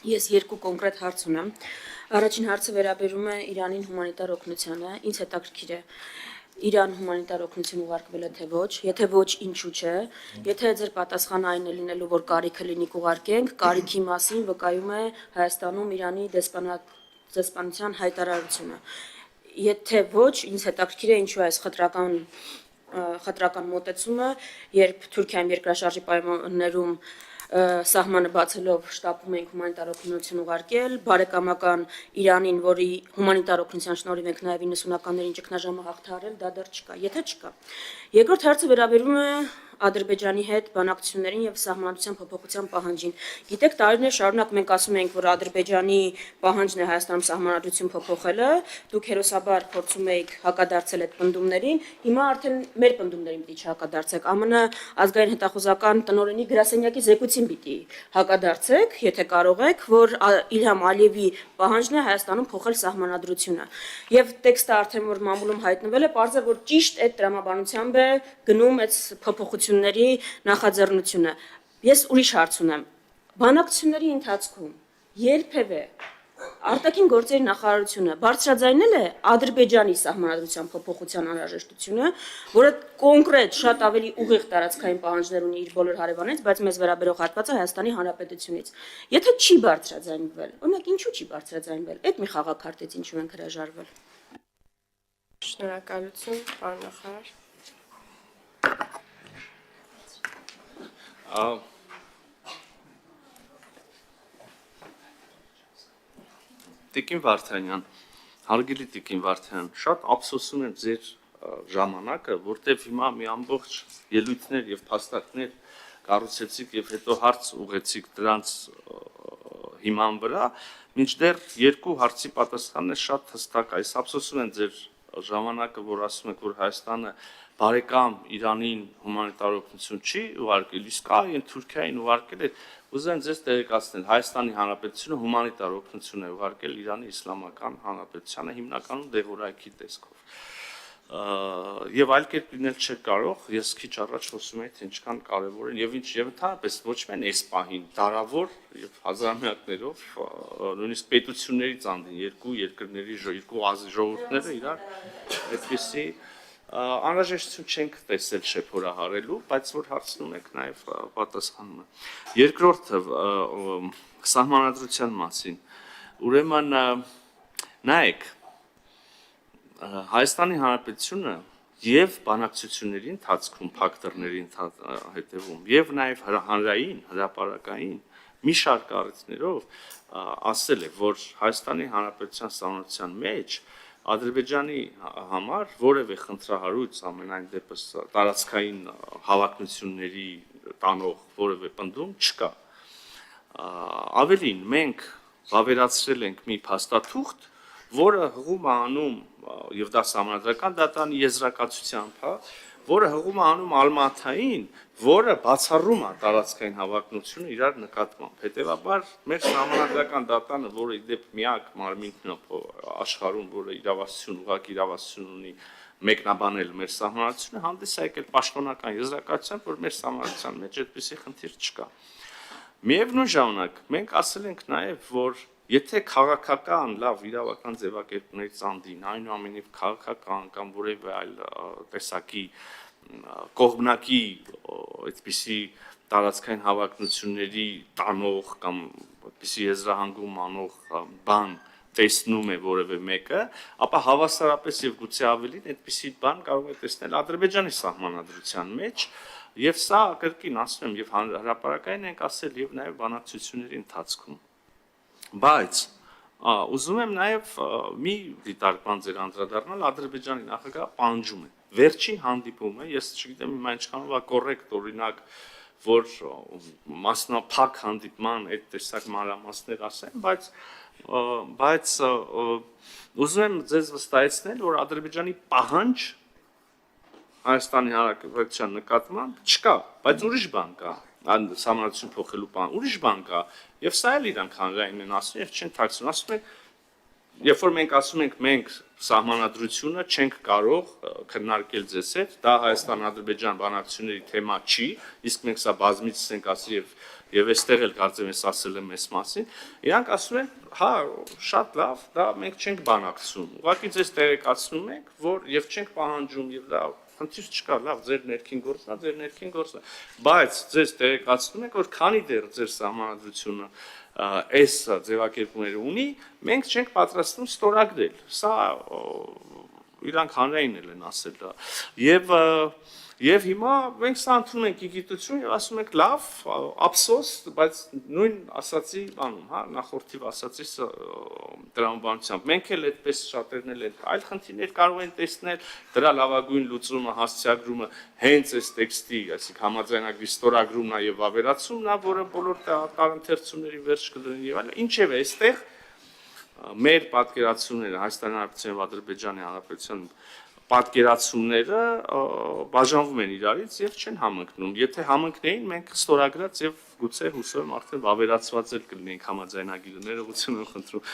Ես երկու կոնկրետ հարց ունեմ։ Առաջին հարցը վերաբերում է Իրանին հումանիտար օգնությանը, ինձ հետաքրքիր է Իրան հումանիտար օգնություն ուղարկվել է թե ոչ, եթե ոչ, ինչու՞ չէ, եթե ձեր պատասխանը այն է լինելու, որ կարիքը լինի կուղարկենք, կարիքի մասին վկայում է Հայաստանում Իրանի դեսպանության հայտարարությունը։ Եթե ոչ, ինձ հետաքրքիր է ինչու է այս խտրական մոտեցումը, երբ Թուրքիայում երկրաշարժի պայմաններում սահմանը բացելով շտապում ենք հումանիտար օգնություն ուղարկել, բարեկամական Իրանին, որի հումանիտար օգնության շնորհիվ ենք նաև 90-ականներին ճգնաժամը հաղթահարել, դա դեռ չկա, եթե չկա։ Երկրորդ հարցը վերաբերում է Ադրբեջանի հետ բանակցություններին եւ սահմանադրության փոփոխության պահանջին։ Գիտեք, տարիներ շարունակ մենք ասում ենք, որ Ադրբեջանի պահանջն է Հայաստանում սահմանադրություն փոփոխելը, դուք հերոսաբար փորձում եք հակադարձել այդ պնդումներին, հիմա արդեն մեր պնդումներին պիտի չհակադարձեք։ ԱՄՆ ազգային հետախուզական տնօրենի գրասենյակի զեկույցին պիտի հակադարձեք, եթե կարող եք, որ Իլհամ Ալիևի պահանջն է Հայաստանում փոխել սահմանադրությունը։ Եվ տեքստը արդեն որ մամուլում հայտնվել է, պարզ է, որ ճիշտ այդ տրամաբանությամբ է գնում այդ փոփոխությունների նախաձեռնությունը։ Ես ուրիշ հարց ունեմ։ Բանակցությունների ընթացքում երբևէ արտաքին գործերի նախարարությունը բարձրաձայնել է Ադրբեջանի սահմանադրության փոփոխության անհրաժեշտությունը, որը կոնկրետ շատ ավելի ուղիղ տարածքային պահանջներ ունի իր բոլոր հարևանից, բայց մեզ վերաբերող հատվածը Հայաստանի Հանրապետությունից։ Եթե չի բարձրաձայնվել, օրինակ ինչու չի բարձրաձայնվել, այդ մի խաղաքարտից ինչու ենք հրաժարվել։ Շնորհակալություն, պարոն նախարար։ Տիկին Վարդանյան, հարգելի Տիկին Վարդանյան, շատ ափսոսում եմ ձեր ժամանակը, որտեղ հիմա մի ամբողջ ելույթներ եւ փաստարկներ կառուցեցիք եւ հետո հարց ուղեցիք դրանց հիման վրա, մինչդեռ երկու հարցի պատասխանն է շատ հստակ։ Այս ափսոսում եմ ձեր ժամանակը, որ ասում եք, որ Հայաստանը բարեկամ Իրանին հումանիտար օգնություն չի ուղարկել, իսկ այն Թուրքիային ուղարկել է, ուզում եմ ձեզ տեղեկացնել, Հայաստանի Հանրապետությունը հումանիտար օգնություն է ուղարկել Իրանի Իսլամական Հանրապետությանը հիմնականում դեղորայքի տեսքով։ Եվ այլ կերպ լինել չէ կարող, ես քիչ առաջ խոսում էի, թե ինչքան կարևոր են եւ ընդհանրապես ոչ միայն այս պահին, դարավոր եւ հազարամյակներով նույնիսկ պետություններից անդին երկու երկրների երկու ժողովուրդները իրար այդպիսի անհրաժեշտություն չենք տեսել շեփորահարելու, բայց որ հարցնում եք նաև պատասխանում եմ։ Երկրորդը սահմանադրության մասին։ Ուրեմն նայեք, Հայաստանի Հանրապետությունը եւ բանակցությունների ընթացքում ֆակտորների հետևում եւ նաեւ հանրային հրապարակային մի շարք առիթներով ասել է, որ Հայաստանի Հանրապետության սահմանության մեջ Ադրբեջանի համար որևէ խնդրահարույց ամենայն դեպս տարածքային հավակնությունների տանող որևէ պնդում չկա։ Ավելին, մենք վավերացրել ենք մի փաստաթուղթ, որը հղում է անում եւ դա սահմանադրական դատանի եզրակացությամբ, որը հղում է անում Ալմաթային, որը բացառում է տարածքային հավակնությունը իրար նկատմամբ։ Հետևաբար մեր սահմանադրական դատանը, որը իդեպ միակ մարմինն է աշխարհում, որը ուղղակի իրավասություն ունի մեկնաբանել մեր սահմանադրությունը, հանդես է եկել պաշտոնական եզրակացությամբ, որ մեր սահմանադրության մեջ այդպիսի խնդիր չկա։ Միևնույն ժամանակ մենք ասել ենք նաև, որ եթե քաղաքական լավ իրավական ձևակերպներից անդին, այնուամենայնիվ քաղաքական կամ որևէ այլ տեսակի կողմնակի այդպիսի տարածքային հավակնությունների տանող կամ այդպիսի եզրահանգում անող բան տեսնում է որևէ մեկը, ապա հավասարապես եւ գուցե ավելին այդպիսի բան կարող է տեսնել Ադրբեջանի սահմանադրության մեջ, եւ սա կրկին ասում եմ եւ հրապարակային ենք ասել եւ նաեւ բանակցությունների ընթացքում։ Բայց ուզում եմ նաև մի դիտարկման ձեր անդրադառնալ Ադրբեջանի նախագահը պահանջում է վերջին հանդիպումը, ես չգիտեմ հիմա ինչքանով է կոռեկտ օրինակ, որ մասնափակ հանդիպման այդ տեսակ մանրամասներ ասեմ, բայց ուզում եմ ձեզ վստահեցնել, որ Ադրբեջանի պահանջ Հայաստանի Հանրապետության նկատմամբ չկա, բայց ուրիշ բան կա։ Սահմանադրություն փոխելու բան, ուրիշ բան կա, եւ սա էլ իրանք հանրային են ասում եւ չեն թաքցնում, ասում են երբ որ մենք ասում ենք մենք սահմանադրությունը չենք կարող քննարկել ձեզ հետ, դա Հայաստան-Ադրբեջան բանակցությունների թեմա չի, իսկ մենք սա բազմիցս ենք ասել եւ այստեղ էլ կարծեմ ես ասել եմ այս մասին, իրանք ասում են, հա, շատ լավ, դա մենք չենք բանակցում։ Ուղղակի ձեզ տեղեկացնում ենք, որ եւ չենք պահանջում եւ դա խնդիր չկա, լավ, ձեր ներքին գործն է, ձեր ներքին գործն է, բայց ձեզ տեղեկացնում ենք, որ քանի դեռ ձեր սահմանադրությունը այս ձևակերպումները ունի, մենք չենք պատրաստվում ստորագրել։ Սա իրանք հանրային են ասել դա։ Եվ հիմա մենք սա ընդունում ենք իգիտություն եւ ասում ենք լավ, ափսոս, բայց նույն ասացի բանում, հա, նախորդիվ ասացի տրամաբանությամբ։ Մենք էլ այդպես շատերն էլ այլ խնդիրներ կարող են տեսնել, դրա լավագույն լուծումը, հասցեագրումը հենց այս տեքստի, այսինքն համաձայնագրի ստորագրումն է եւ ավերացումն է, որը բոլոր տարընթերցումների վերջ կդնի եւ այլն։ Ինչեւ է, այստեղ մեր պատկերացումները Հայաստանի Հանրապետության եւ Ադրբեջանի Հանրապետության պատկերացումները բաժանվում են իրարից եւ չեն համընկնում։ Եթե համընկնեին, մենք ստորագրած եւ գուցե հուսով եմ արդեն վավերացված էլ կլինենք համաձայնագիրը, ներողություն եմ խնդրում։